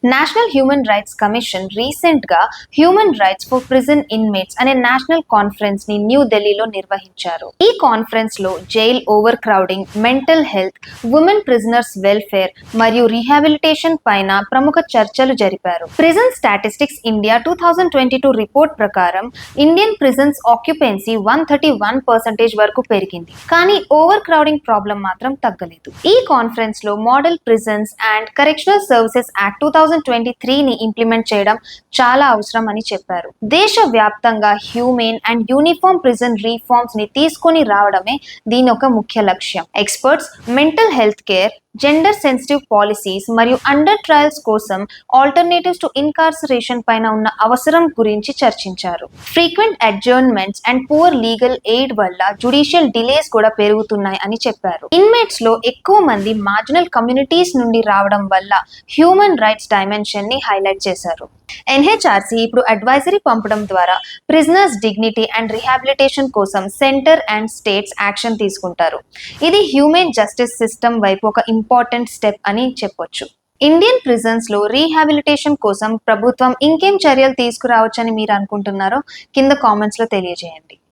National human rights commission recent గా human rights for prison inmates అనే national conference ని new ఢిల్లీలో నిర్వహించారు. ఈ కాన్ఫరెన్స్ లో jail over crowding, mental health, women prisoners welfare మరియు రీహాబిలిటేషన్ పైన ప్రముఖ చర్చలు జరిపారు. ప్రిజన్ స్టాటిస్టిక్స్ ఇండియా 2022 రిపోర్ట్ ప్రకారం ఇండియన్ ప్రిజన్స్ ఆక్యుపెన్సీ 131% వరకు పెరిగింది, కానీ ఓవర్ క్రౌడింగ్ ప్రాబ్లం మాత్రం తగ్గలేదు. ఈ కాన్ఫరెన్స్ లో model prisons and correctional services act 2023ని ఇంప్లిమెంట్ చేయడం చాలా అవసరం అని చెప్పారు. దేశవ్యాప్తంగా humane and uniform prison reforms ని తీసుకొని రావడమే దీని ఒక ముఖ్య లక్ష్యం. Experts mental health care, gender sensitive policies మరియు అండర్ ట్రయల్స్ కోసం ఆల్టర్నేటివ్స్ టు ఇన్కార్సరేషన్ పైన ఉన్న అవసరం గురించి చర్చించారు. Frequent adjournments and poor legal aid వల్ల జుడిషియల్ డిలేస్ కూడా పెరుగుతున్నాయి అని చెప్పారు. ఇన్మేట్స్ లో ఎక్కువ మంది మార్జినల్ కమ్యూనిటీస్ నుండి రావడం వల్ల హ్యూమన్ రైట్స్ డైమెన్షన్ ని హైలైట్ చేశారు. ఎన్హెచ్ఆర్సీ ఇప్పుడు అడ్వైజరీ పంపడం ద్వారా ప్రిజనర్స్ డిగ్నిటీ అండ్ రీహాబిలిటేషన్ కోసం సెంటర్ అండ్ స్టేట్స్ యాక్షన్ తీసుకుంటారు. ఇది హ్యూమన్ జస్టిస్ సిస్టమ్ వైపు ఒక ఇంపార్టెంట్ స్టెప్ అని చెప్పొచ్చు. ఇండియన్ ప్రిజన్స్ లో రీహాబిలిటేషన్ కోసం ప్రభుత్వం ఇంకేం చర్యలు తీసుకురావచ్చని మీరు అనుకుంటున్నారో కింద కామెంట్స్ లో తెలియజేయండి.